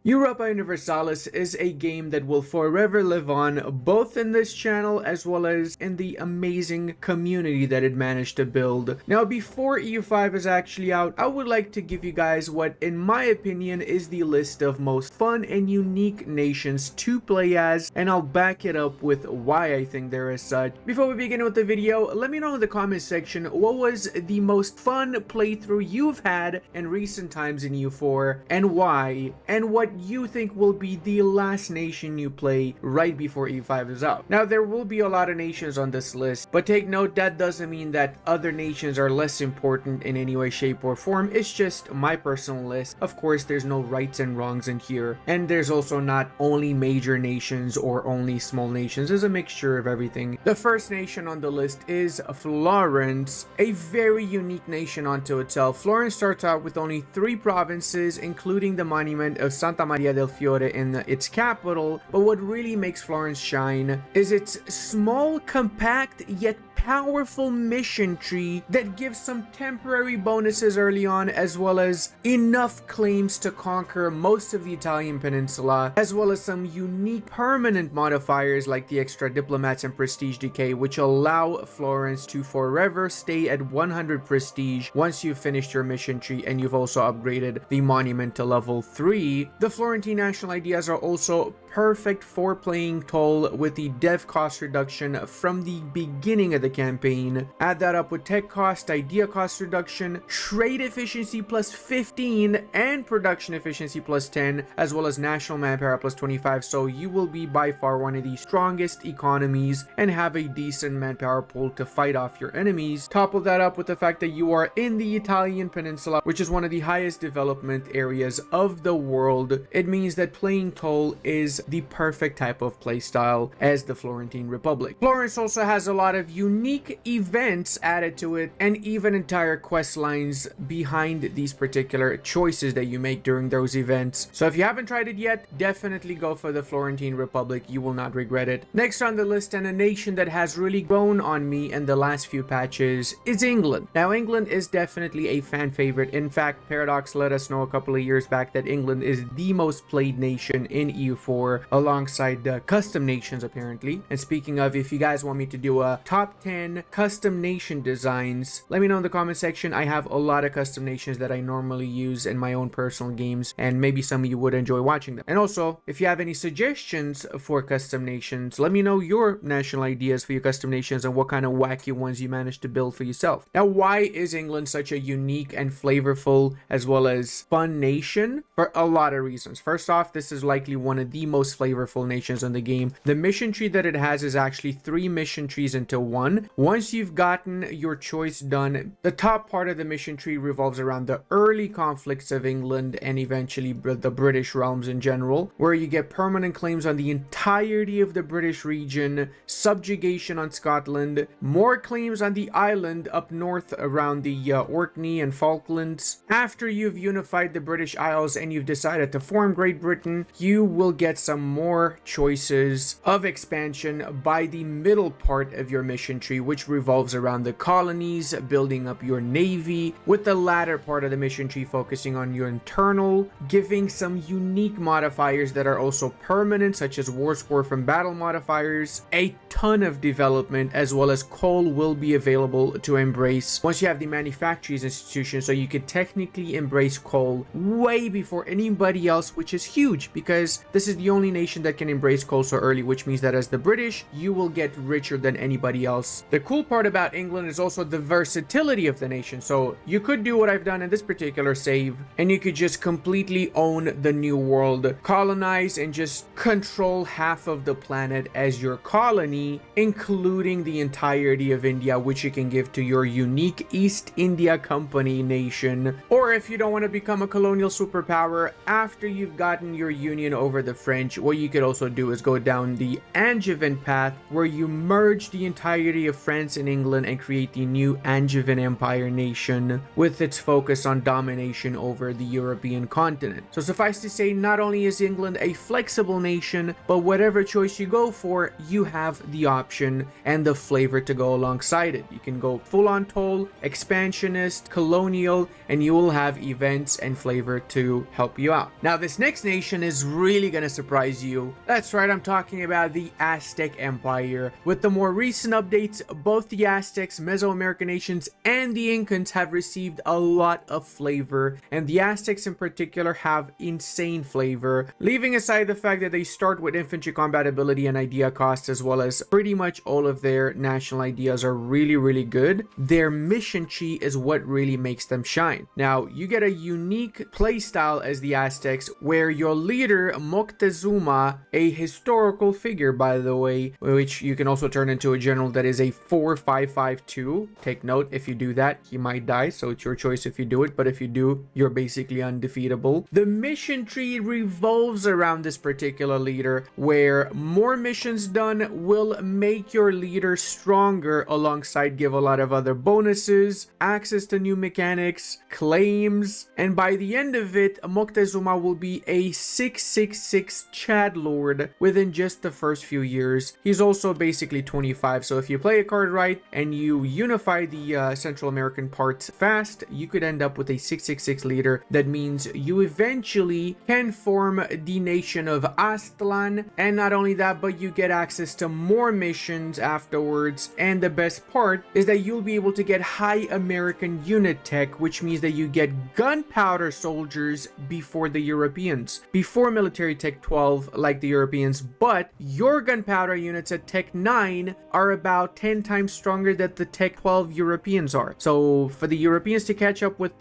Europa Universalis is a game that will forever live on, both in this channel as well as in the amazing community that it managed to build. Now, before EU5 is actually out, I would like to give you guys what, in my opinion, is the list of most fun and unique nations to play as, and I'll back it up with why I think there is such. Before we begin with the video, let me know in the comment section what was the most fun playthrough you've had in recent times in EU4, and why, and what you think will be the last nation you play right before EU5 is out. Now, there will be a lot of nations on this list, but take note that doesn't mean that other nations are less important in any way, shape, or form. It's just my personal list. Of course, there's no rights and wrongs in here, and there's also not only major nations or only small nations. There's a mixture of everything. The first nation on the list is Florence, a very unique nation unto itself. Florence starts out with only 3 provinces, including the monument of Santa Maria del Fiore in its capital, but what really makes Florence shine is its small, compact, yet powerful mission tree that gives some temporary bonuses early on, as well as enough claims to conquer most of the Italian peninsula, as well as some unique permanent modifiers like the extra diplomats and prestige decay, which allow Florence to forever stay at 100 prestige once you've finished your mission tree and you've also upgraded the monument to level 3. The Florentine national ideas are also perfect for playing toll with the dev cost reduction from the beginning of the campaign. Add that up with tech cost, idea cost reduction, trade efficiency plus 15, and production efficiency plus 10, as well as national manpower plus 25, so you will be by far one of the strongest economies and have a decent manpower pool to fight off your enemies. Topple that up with the fact that you are in the Italian peninsula, which is one of the highest development areas of the world. It means that playing toll is the perfect type of playstyle as the Florentine Republic. Florence also has a lot of unique events added to it, and even entire quest lines behind these particular choices that you make during those events. So if you haven't tried it yet, definitely go for the Florentine Republic. You will not regret it. Next on the list, and a nation that has really grown on me in the last few patches, is England. Now, England is definitely a fan favorite. In fact, Paradox let us know a couple of years back that England is the most played nation in EU4, alongside the custom nations apparently. And speaking of, if you guys want me to do a top 10 custom nation designs, let me know in the comment section. I have a lot of custom nations that I normally use in my own personal games, and maybe some of you would enjoy watching them. And also, if you have any suggestions for custom nations, let me know your national ideas for your custom nations and what kind of wacky ones you managed to build for yourself. Now, why is England such a unique and flavorful as well as fun nation? For a lot of reasons. First off, this is likely one of the most flavorful nations in the game. The mission tree that it has is actually 3 mission trees into one. Once you've gotten your choice done, the top part of the mission tree revolves around the early conflicts of England and eventually the British realms in general, where you get permanent claims on the entirety of the British region, subjugation on Scotland, more claims on the island up north around the Orkney and Falklands. After you've unified the British Isles and you've decided to form Great Britain, you will get some more choices of expansion by the middle part of your mission tree, which revolves around the colonies, building up your navy, with the latter part of the mission tree focusing on your internal, giving some unique modifiers that are also permanent, such as war score from battle modifiers. A ton of development, as well as coal will be available to embrace once you have the manufacturers institution, so you could technically embrace coal way before anybody else, which is huge because this is the only nation that can embrace coal so early, which means that as the British, you will get richer than anybody else. The cool part about England is also the versatility of the nation. So you could do what I've done in this particular save, and you could just completely own the new world, colonize and just control half of the planet as your colony, including the entirety of India, which you can give to your unique East India Company nation. Or if you don't want to become a colonial superpower after you've gotten your union over the French, what you could also do is go down the Angevin path, where you merge the entirety of France and England and create the new Angevin Empire nation with its focus on domination over the European continent. So suffice to say, not only is England a flexible nation, but whatever choice you go for, you have the option and the flavor to go alongside it. You can go full on toll, expansionist, colonial, and you will have events and flavor to help you out. Now, this next nation is really gonna surprise you. That's right, I'm talking about the Aztec Empire. With the more recent updates, both the Aztecs, Mesoamerican nations, and the Incans have received a lot of flavor, and the Aztecs in particular have insane flavor, leaving aside the fact that they start with infantry combat ability and idea cost, as well as pretty much all of their national ideas are really good. Their mission tree is what really makes them shine. Now, you get a unique playstyle as the Aztecs, where your leader, Moctezuma, a historical figure by the way, which you can also turn into a general that is a 4-5-5-2. Take note, if you do that, he might die, so it's your choice if you do it, but if you do, you're basically undefeatable. The mission tree revolves around this particular leader, where more missions done will make your leader stronger, alongside give a lot of other bonuses, access to new mechanics, claims, and by the end of it, Moctezuma will be a 666 Chad Lord within just the first few years. He's also basically 25, so if you play a card right and you unify the Central American parts fast, you could end up with a 666 leader. That means you eventually can form the nation of Aztlan, and not only that, but you get access to more missions afterwards, and the best part is that you'll be able to get high American unit tech, which means that you get gunpowder soldiers before the Europeans, before military tech 12 like the Europeans, but your gunpowder units at tech 9 are about 10 times stronger than the tech 12 Europeans are. So for the Europeans to catch up with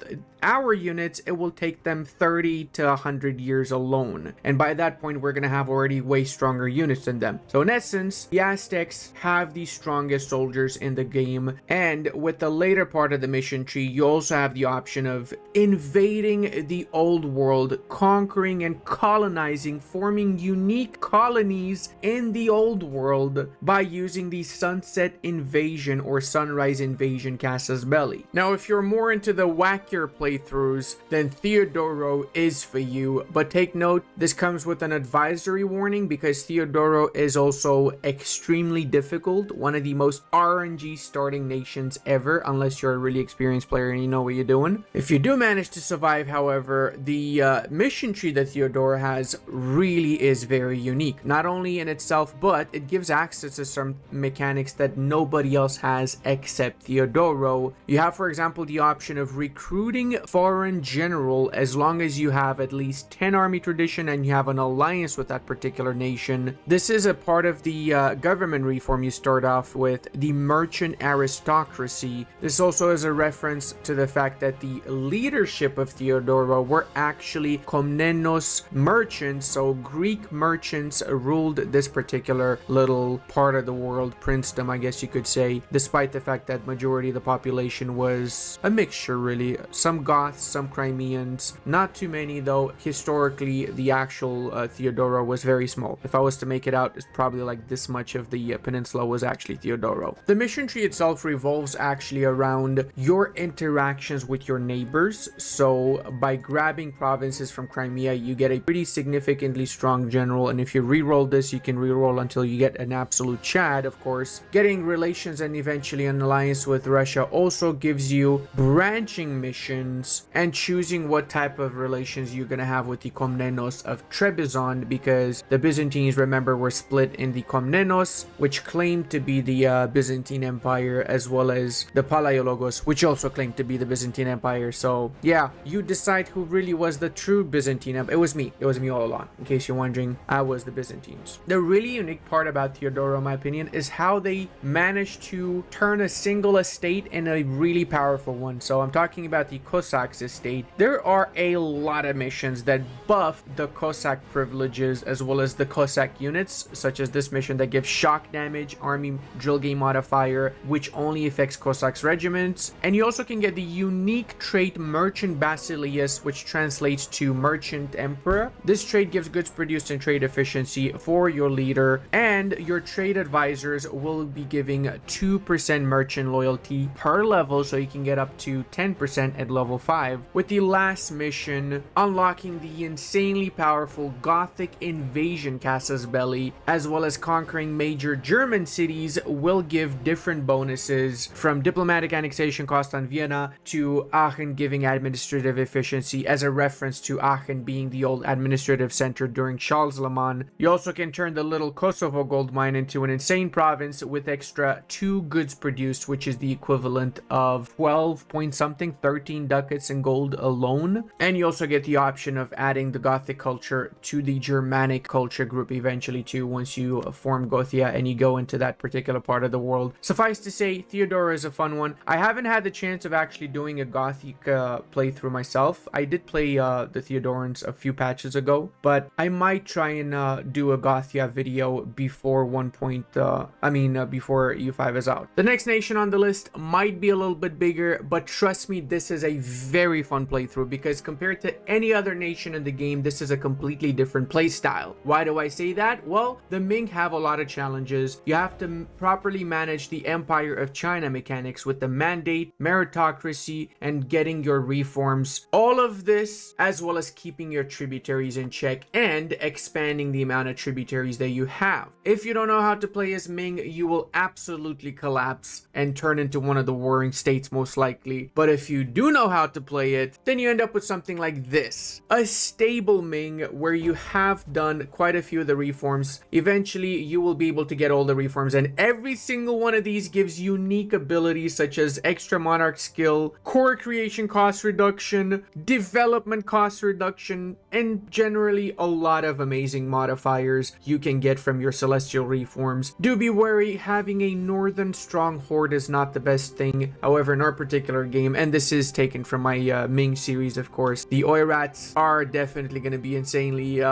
our units, it will take them 30 to 100 years alone, and by that point we're gonna have already way stronger units than them. So in essence, the Aztecs have the strongest soldiers in the game, and with the later part of the mission tree, you also have the option of invading the old world, conquering and colonizing, forming unique colonies in the old world by using the Sunset Invasion or Sunrise Invasion Casus Belli. Now, if you're more into the wackier playthroughs, then Theodoro is for you, but take note, this comes with an advisory warning because Theodoro is also extremely difficult, one of the most RNG starting nations ever, unless you're a really experienced player and you know what you're doing. If you do manage to survive, however, the mission tree that Theodoro has really is very unique, not only in itself, but it gives access to some mechanics that nobody else has except Theodoro. You have, for example, the option of recruiting foreign general as long as you have at least 10 army tradition and you have an alliance with that particular nation. This is a part of the government reform you start off with, the merchant aristocracy. This also is a reference to the fact that the leadership of Theodoro were actually Komnenos merchants, so Greek merchants ruled this particular little part of the world, princedom I guess you could say, despite the fact that majority of the population was a mixture really, some Goths, some Crimeans, not too many though. Historically, the actual Theodoro was very small. If I was to make it out, it's probably like this much of the peninsula was actually Theodoro. The mission tree itself revolves actually around your interactions with your neighbors. So by grabbing provinces from Crimea, you get a pretty significantly strong general, and if you reroll this, you can reroll until you get an absolute Chad, of course. Getting relations and eventually an alliance with Russia also gives you branching missions and choosing what type of relations you're going to have with the Komnenos of Trebizond, because the Byzantines, remember, were split in the Komnenos, which claimed to be the Byzantine Empire, as well as the Palaiologos, which also claimed to be the Byzantine Empire. So yeah, you decide who really was the true Byzantine Empire. It was me all along, in case you're wondering. I was the Byzantines. The really unique part about Theodoro, in my opinion, is how they managed to turn a single estate in a really powerful one. So I'm talking about the Cossacks estate. There are a lot of missions that buff the Cossack privileges as well as the Cossack units, such as this mission that gives shock damage, army drill game modifier, which only affects Cossacks regiments. And you also can get the unique trait Merchant Basileus, which translates to Merchant Emperor. This trait gives goods produced and trade efficiency for your leader, and your trade advisors will be giving 2% merchant loyalty per level, so you can get up to 10% at level 5, with the last mission unlocking the insanely powerful Gothic invasion Casus Belli, as well as conquering major German cities will give different bonuses, from diplomatic annexation cost on Vienna to Aachen giving administrative efficiency, as a reference to Aachen being the old administrative center during Charles Le Mans. You also can turn the little Kosovo gold mine into an insane province with extra 2 goods produced, which is the equivalent of 12 point something, 13 ducats in gold alone. And you also get the option of adding the Gothic culture to the Germanic culture group eventually too, once you form Gothia and you go into that particular part of the world. Suffice to say, Theodora is a fun one. I haven't had the chance of actually doing a Gothic playthrough myself. I did play the Theodorans a few patches ago, but I might try and do a Gothia video before before EU5 is out. The next nation on the list might be a little bit bigger, but trust me, this is a very fun playthrough, because compared to any other nation in the game, this is a completely different play style. Why do I say that? Well, the Ming have a lot of challenges. You have to properly manage the Empire of China mechanics with the mandate, meritocracy, and getting your reforms. All of this, as well as keeping your tributaries in check and expanding the amount of tributaries that you have. If you don't know how to play as Ming, you will absolutely collapse and turn into one of the warring states most likely. But if you do know how to play it, then you end up with something like this. A stable Ming where you have done quite a few of the reforms. Eventually, you will be able to get all the reforms, and every single one of these gives unique abilities such as extra monarch skill, core creation cost reduction, development cost reduction, and generally a lot of amazing modifiers you can get from your celestial reforms. Do be wary, having a northern strong horde is not the best thing. However, in our particular game, and this is taken from my Ming series, of course, the Oirats are definitely going to be insanely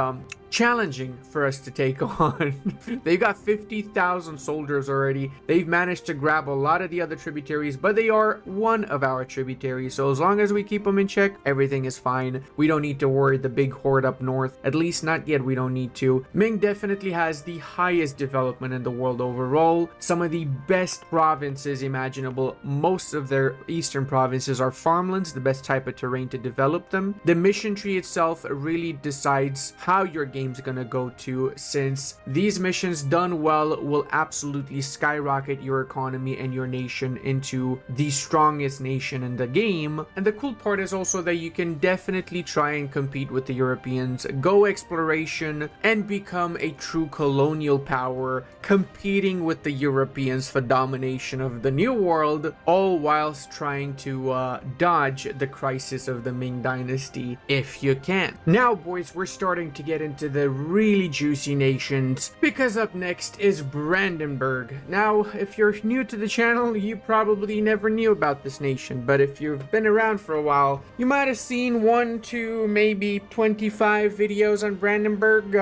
challenging for us to take on. They've got 50,000 soldiers already. They've managed to grab a lot of the other tributaries, but they are one of our tributaries, so as long as we keep them in check, everything is fine. We don't need to worry the big horde up north, at least not yet. We don't need to. Ming definitely has the highest development in the world overall, some of the best provinces imaginable. Most of their eastern provinces are farmlands, the best type of terrain to develop them. The mission tree itself really decides how your game's gonna go to, since these missions done well will absolutely skyrocket your economy and your nation into the strongest nation in the game. And the cool part is also that you can definitely try and compete with the Europeans, go exploration, and become a true colonial power, competing with the Europeans for domination of the New World, all whilst trying to dodge the crisis of the Ming Dynasty if you can. Now, boys, we're starting to get into the really juicy nations, because up next is Brandenburg. Now, if you're new to the channel, you probably never knew about this nation, but if you've been around for a while, you might have seen 1 to maybe 25 videos on Brandenburg.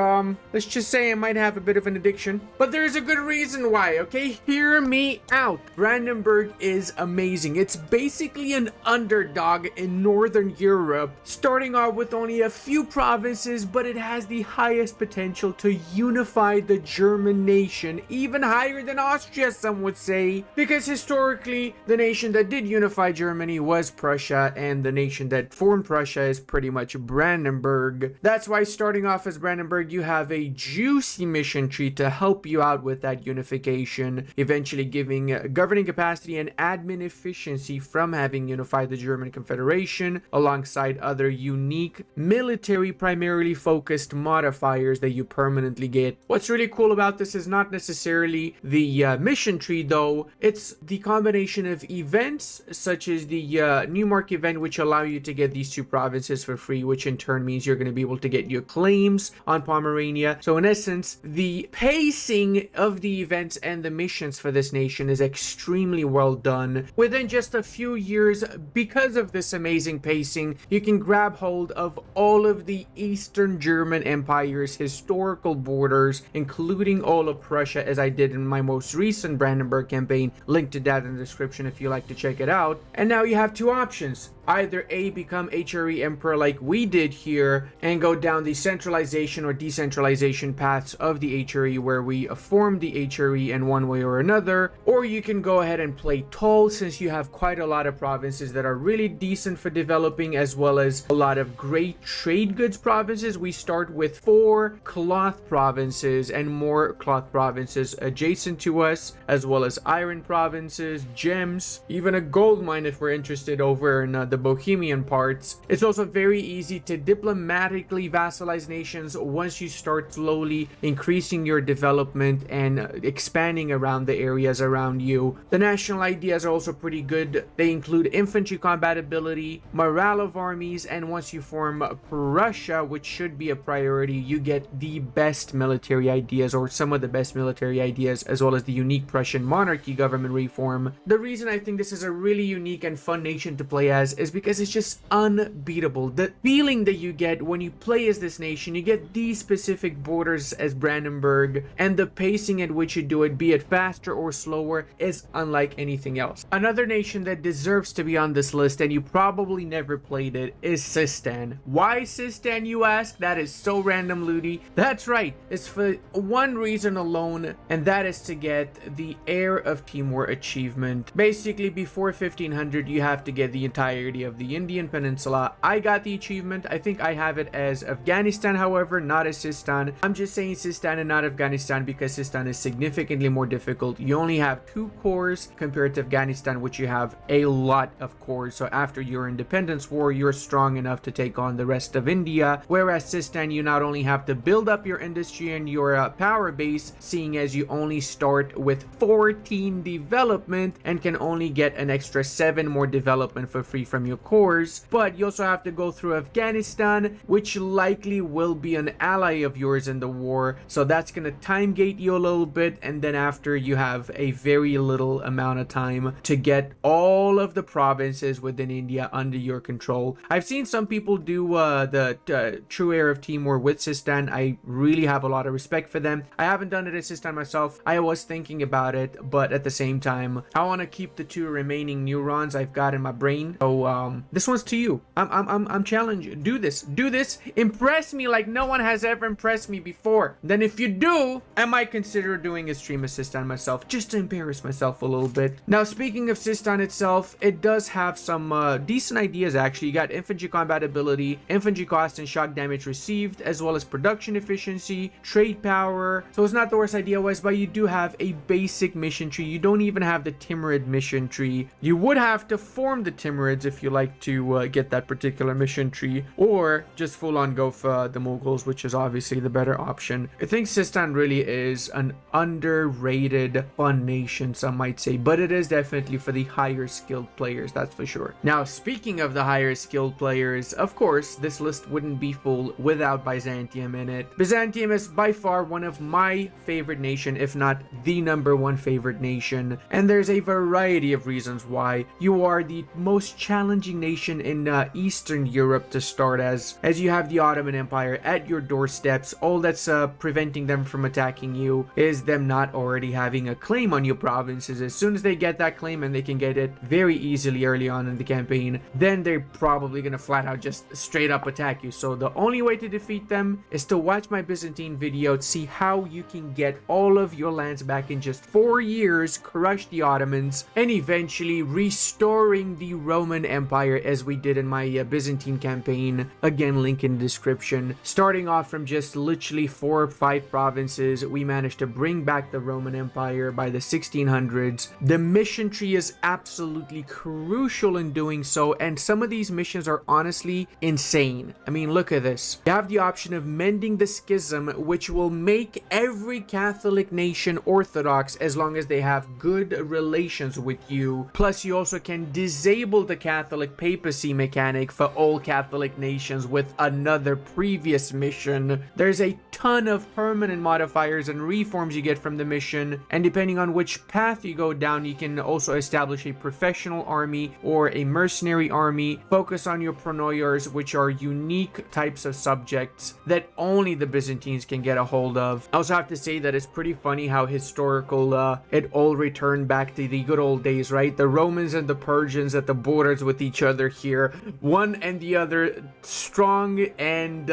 Let's just say I might have a bit of an addiction, but there's a good reason why, okay? Hear me out. Brandenburg is amazing. It's basically an underdog in Northern Europe, starting off with only a few provinces, but it has the highest potential to unify the German nation, even higher than Austria, some would say, because historically the nation that did unify Germany was Prussia, and the nation that formed Prussia is pretty much Brandenburg. That's why, starting off as Brandenburg, you have a juicy mission tree to help you out with that unification, eventually giving governing capacity and admin efficiency from having unified the German Confederation, alongside other unique military primarily focused modifiers that you permanently get. What's really cool about this is not necessarily the mission tree though, it's the combination of events such as the Neumark event, which allow you to get these 2 provinces for free, which in turn means you're going to be able to get your claims on Pomerania. So in essence, the pacing of the events and the missions for this nation is extremely well done. Within just a few years, because of this amazing pacing, you can grab hold of all of the Eastern German Empire empire's historical borders, including all of Prussia, as I did in my most recent Brandenburg campaign. Link to that in the description if you like to check it out. And now you have two options. Either A, become HRE Emperor like we did here and go down the centralization or decentralization paths of the HRE, where we form the HRE in one way or another, or you can go ahead and play tall, since you have quite a lot of provinces that are really decent for developing, as well as a lot of great trade goods provinces. We start with 4 cloth provinces and more cloth provinces adjacent to us, as well as iron provinces, gems, even a gold mine if we're interested over in the Bohemian parts. It's also very easy to diplomatically vassalize nations once you start slowly increasing your development and expanding around the areas around you. The national ideas are also pretty good. They include infantry compatibility, morale of armies, and once you form Prussia, which should be a priority, you get the best military ideas, or some of the best military ideas, as well as the unique Prussian monarchy government reform. The reason I think this is a really unique and fun nation to play as is because it's just unbeatable. The feeling that you get when you play as this nation, you get these specific borders as Brandenburg, and the pacing at which you do it, be it faster or slower, is unlike anything else. Another nation that deserves to be on this list, and you probably never played it, is Sistan. Why Sistan, you ask? That is so random, Ludi. That's right, it's for one reason alone, and that is to get the Heir of Timur achievement. Basically, before 1500, you have to get the entirety of the Indian Peninsula. I got the achievement. I think I have it as Afghanistan, however, not as Sistan. I'm just saying Sistan and not Afghanistan because Sistan is significantly more difficult. You only have 2 cores compared to Afghanistan, which you have a lot of cores. So after your independence war, you're strong enough to take on the rest of India. Whereas Sistan, you not only have to build up your industry and your power base, seeing as you only start with 14 development and can only get an extra 7 more development for free from your cores, but you also have to go through Afghanistan, which likely will be an ally of yours in the war, so that's gonna time gate you a little bit, and then after you have a very little amount of time to get all of the provinces within India under your control. I've seen some people do the true Heir of Timur with Sistan. I really have a lot of respect for them. I haven't done it as Sistan myself. I was thinking about it, but at the same time, I want to keep the 2 remaining neurons I've got in my brain. So this one's to you. I'm challenging you. Do this. Impress me like no one has ever impressed me before. Then if you do, I might consider doing a stream of Sistan myself, just to embarrass myself a little bit. Now, speaking of Sistan itself, it does have some decent ideas actually. You got infantry compatibility, infantry cost and shock damage received, as well as production efficiency, trade power. So it's not the worst idea-wise, but you do have a basic mission tree. You don't even have the Timurid mission tree. You would have to form the Timurids if you like to get that particular mission tree, or just full on go for the Mughals, which is obviously the better option. I think Sistan really is an underrated fun nation, some might say, but it is definitely for the higher skilled players, that's for sure. Now, speaking of the higher skilled players, of course, this list wouldn't be full without Byzantium in it. Byzantium is by far one of my favorite nation, if not the #1 favorite nation, and there's a variety of reasons why. You are the most challenging nation in Eastern Europe to start as you have the Ottoman Empire at your doorsteps. All that's preventing them from attacking you is them not already having a claim on your provinces. As soon as they get that claim, and they can get it very easily early on in the campaign, then they're probably gonna flat out just straight up attack you. So the only way to defeat them is to watch my Byzantine video to see how you can get all of your lands back in just 4 years, crush the Ottomans, and eventually restoring the Roman Empire as we did in my Byzantine campaign. Again, link in the description. Starting off from just literally 4 or 5 provinces, we managed to bring back the Roman Empire by the 1600s. The mission tree is absolutely crucial in doing so, and some of these missions are honestly insane. I mean, look at this. You have the option of mending the schism, which will make every Catholic nation Orthodox as long as they have good relations with you. Plus, you also can disable the Catholic papacy mechanic for all Catholic nations with another previous mission. There's a ton of permanent modifiers and reforms you get from the mission, and depending on which path you go down, you can also establish a professional army or a mercenary army. Focus on your pronoyars, which are unique types of subjects. that only the Byzantines can get a hold of. I also have to say that it's pretty funny how historical it all returned back to the good old days, right? The Romans and the Persians at the borders with each other here, one and the other strong and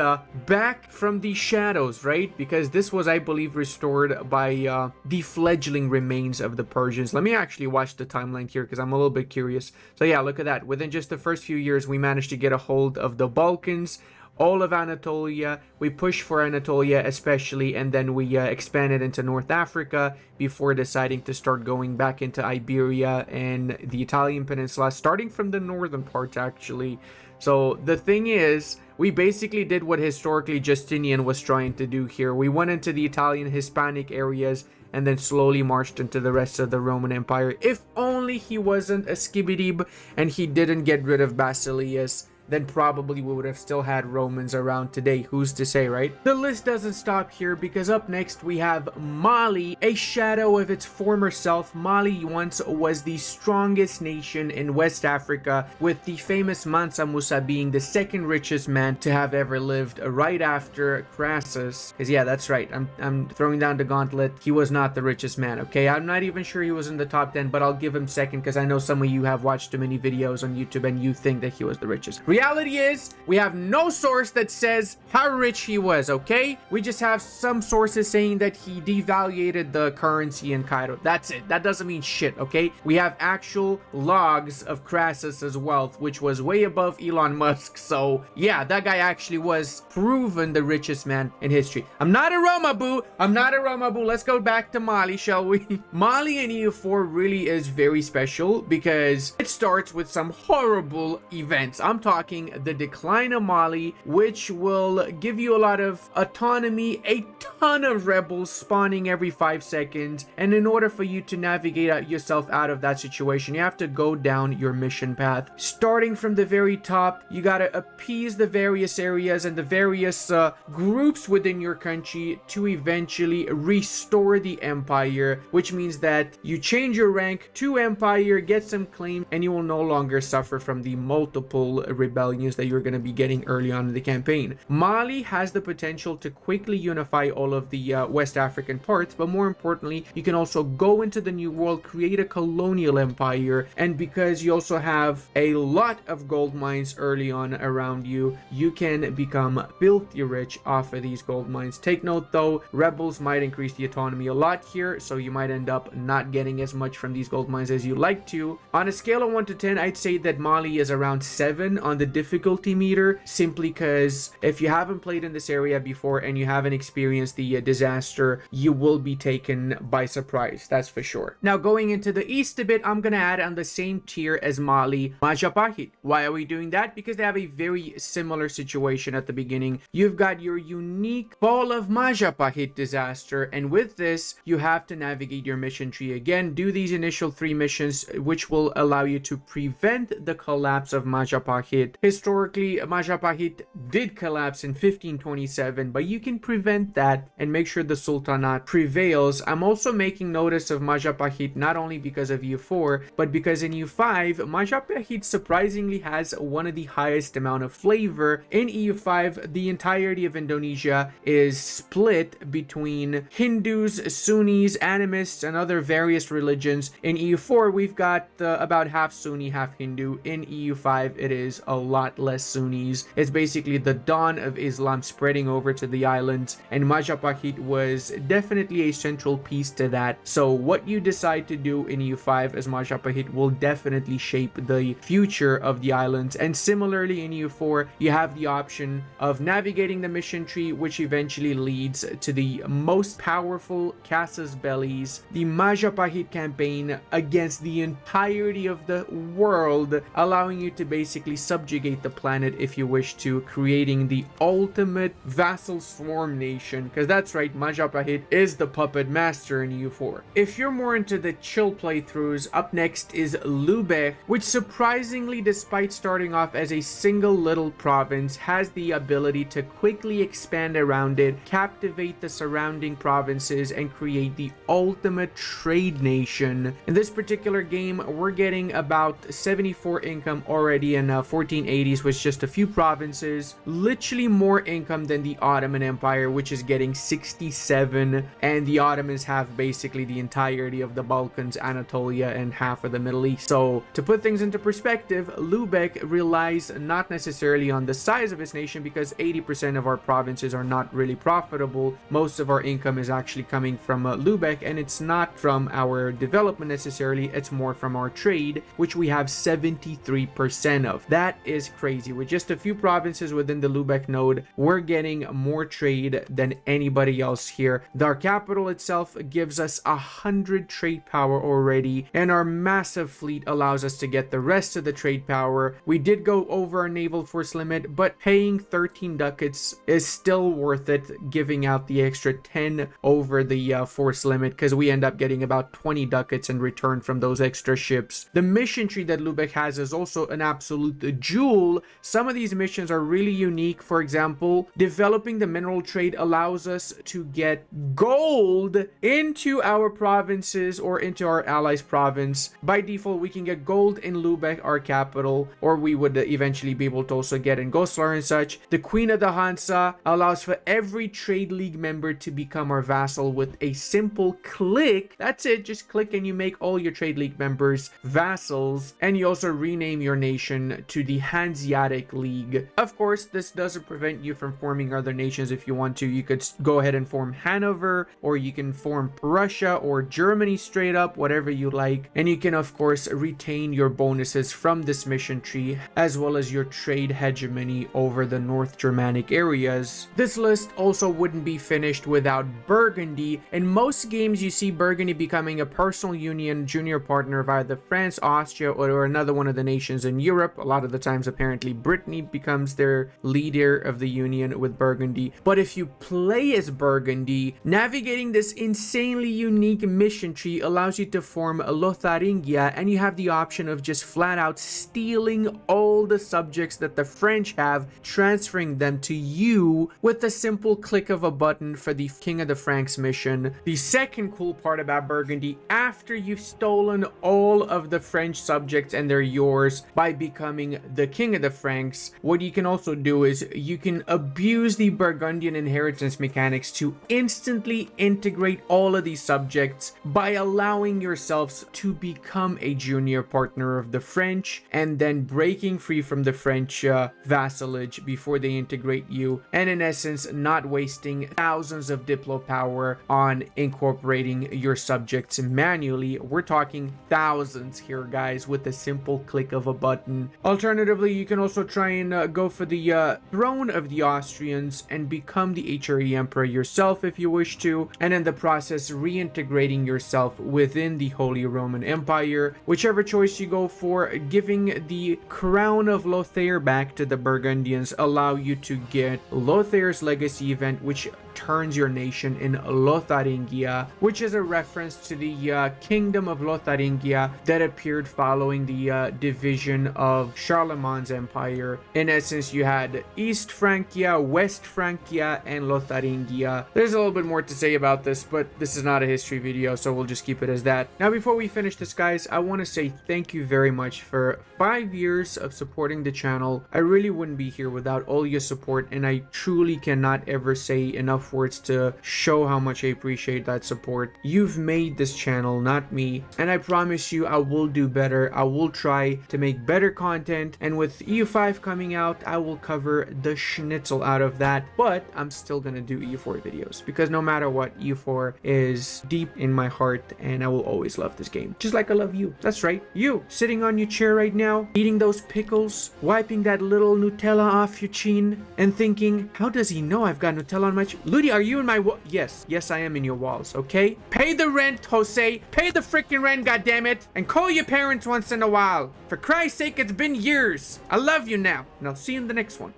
back from the shadows, right? Because this was, I believe, restored by the fledgling remains of the Persians. Let me actually watch the timeline here because I'm a little bit curious. So yeah, look at that. Within just the first few years, we managed to get a hold of the Balkans, all of Anatolia. We pushed for Anatolia especially, and then we expanded into North Africa before deciding to start going back into Iberia and the Italian peninsula, starting from the northern parts actually. So the thing is, we basically did what historically Justinian was trying to do here. We went into the Italian Hispanic areas and then slowly marched into the rest of the Roman Empire. If only he wasn't a skibidib and he didn't get rid of Basileus, then probably we would have still had Romans around today. Who's to say, right? The list doesn't stop here, because up next we have Mali, a shadow of its former self. Mali once was the strongest nation in West Africa, with the famous Mansa Musa being the second richest man to have ever lived, right after Crassus. Because yeah, that's right, I'm throwing down the gauntlet. He was not the richest man, okay? I'm not even sure he was in the top 10, but I'll give him second because I know some of you have watched too many videos on YouTube and you think that he was the richest. Reality is, we have no source that says how rich he was, okay? We just have some sources saying that he devaluated the currency in Cairo. That's it. That doesn't mean shit, okay? We have actual logs of Crassus's wealth, which was way above Elon Musk. So yeah, that guy actually was proven the richest man in history. I'm not a Roma boo. I'm not a Roma boo. Let's go back to Mali, shall we? Mali in EU4 really is very special because it starts with some horrible events. I'm talking the decline of Mali, which will give you a lot of autonomy, a ton of rebels spawning every 5 seconds, and in order for you to navigate yourself out of that situation, you have to go down your mission path. Starting from the very top, you gotta appease the various areas and the various groups within your country to eventually restore the empire, which means that you change your rank to empire, get some claim, and you will no longer suffer from the multiple rebellions that you're going to be getting early on in the campaign. Mali has the potential to quickly unify all of the West African parts, but more importantly, you can also go into the New World, create a colonial empire, and because you also have a lot of gold mines early on around you, you can become filthy rich off of these gold mines. Take note though, rebels might increase the autonomy a lot here, so you might end up not getting as much from these gold mines as you like to. On a scale of 1 to 10, I'd say that Mali is around 7 on the difficulty meter, simply because if you haven't played in this area before and you haven't experienced the disaster, you will be taken by surprise, that's for sure. Now going into the east a bit, I'm gonna add on the same tier as Mali, Majapahit. Why are we doing that? Because they have a very similar situation at the beginning. You've got your unique Fall of Majapahit disaster, and with this you have to navigate your mission tree again, do these initial 3 missions which will allow you to prevent the collapse of Majapahit. Historically, Majapahit did collapse in 1527, but you can prevent that and make sure the Sultanate prevails. I'm also making notice of Majapahit not only because of EU4, but because in EU5, Majapahit surprisingly has one of the highest amount of flavor. In EU5, the entirety of Indonesia is split between Hindus, Sunnis, animists, and other various religions. In EU4, we've got about half Sunni, half Hindu. In EU5, it is a lot less Sunnis. It's basically the dawn of Islam spreading over to the islands, and Majapahit was definitely a central piece to that. So what you decide to do in EU5 as Majapahit will definitely shape the future of the islands. And similarly in EU4, you have the option of navigating the mission tree, which eventually leads to the most powerful casus bellis, the Majapahit campaign against the entirety of the world, allowing you to basically subjugate the planet if you wish to, creating the ultimate vassal swarm nation, because that's right, Majapahit is the puppet master in EU4. If you're more into the chill playthroughs, up next is Lübeck, which surprisingly, despite starting off as a single little province, has the ability to quickly expand around it, captivate the surrounding provinces, and create the ultimate trade nation. In this particular game, we're getting about 74 income already and 14 1980s with just a few provinces, literally more income than the Ottoman Empire, which is getting 67, and the Ottomans have basically the entirety of the Balkans, Anatolia, and half of the Middle East. So to put things into perspective, Lubeck relies not necessarily on the size of its nation, because 80% of our provinces are not really profitable. Most of our income is actually coming from Lubeck, and it's not from our development necessarily, it's more from our trade, which we have 73% of. That is crazy. With just a few provinces within the Lubeck node, we're getting more trade than anybody else here. Our capital itself gives us 100 trade power already, and our massive fleet allows us to get the rest of the trade power. We did go over our naval force limit, but paying 13 ducats is still worth it, giving out the extra 10 over the force limit, because we end up getting about 20 ducats in return from those extra ships. The mission tree that Lubeck has is also an absolute jewel. Some of these missions are really unique. For example, developing the mineral trade allows us to get gold into our provinces or into our allies' province. By default, we can get gold in Lubeck, our capital, or we would eventually be able to also get in Goslar and such. The Queen of the Hansa allows for every trade league member to become our vassal with a simple click. That's it, just click and you make all your trade league members vassals, and you also rename your nation to the Hanseatic League. Of course, this doesn't prevent you from forming other nations if you want to. You could go ahead and form Hanover, or you can form Prussia or Germany straight up, whatever you like. And you can of course retain your bonuses from this mission tree, as well as your trade hegemony over the North Germanic areas. This list also wouldn't be finished without Burgundy. In most games, you see Burgundy becoming a personal union junior partner of either France, Austria, or another one of the nations in Europe. A lot of the times, apparently, Brittany becomes their leader of the union with Burgundy. But if you play as Burgundy, navigating this insanely unique mission tree allows you to form Lotharingia, and you have the option of just flat out stealing all the subjects that the French have, transferring them to you with a simple click of a button for the King of the Franks mission. The second cool part about Burgundy, after you've stolen all of the French subjects and they're yours by becoming the King of the Franks, what you can also do is you can abuse the Burgundian inheritance mechanics to instantly integrate all of these subjects by allowing yourselves to become a junior partner of the French, and then breaking free from the French vassalage before they integrate you, and in essence not wasting thousands of diplo power on incorporating your subjects manually. We're talking thousands here, guys, with a simple click of a button. Alternatively, you can also try and go for the throne of the Austrians and become the HRE emperor yourself if you wish to, and in the process reintegrating yourself within the Holy Roman Empire. Whichever choice you go for, giving the crown of Lothair back to the Burgundians allow you to get Lothair's legacy event, which turns your nation in Lotharingia, which is a reference to the kingdom of Lotharingia that appeared following the division of Charlemagne's empire. In essence, you had East Francia, West Francia, and Lotharingia. There's a little bit more to say about this, but this is not a history video, so we'll just keep it as that. Now, before we finish this, guys, I want to say thank you very much for 5 years of supporting the channel. I really wouldn't be here without all your support, and I truly cannot ever say enough words to show how much I appreciate that support. You've made this channel, not me, and I promise you I will do better. I will try to make better content, and with EU5 coming out, I will cover the schnitzel out of that, but I'm still gonna do EU4 videos, because no matter what, EU4 is deep in my heart, and I will always love this game, just like I love you. That's right, you sitting on your chair right now, eating those pickles, wiping that little Nutella off your chin, and thinking, how does he know I've got Nutella on my chin? Ludi, are you in my yes, I am in your walls, okay? Pay the rent, Jose. Pay the freaking rent, goddammit. And call your parents once in a while. For Christ's sake, it's been years. I love you now, and I'll see you in the next one.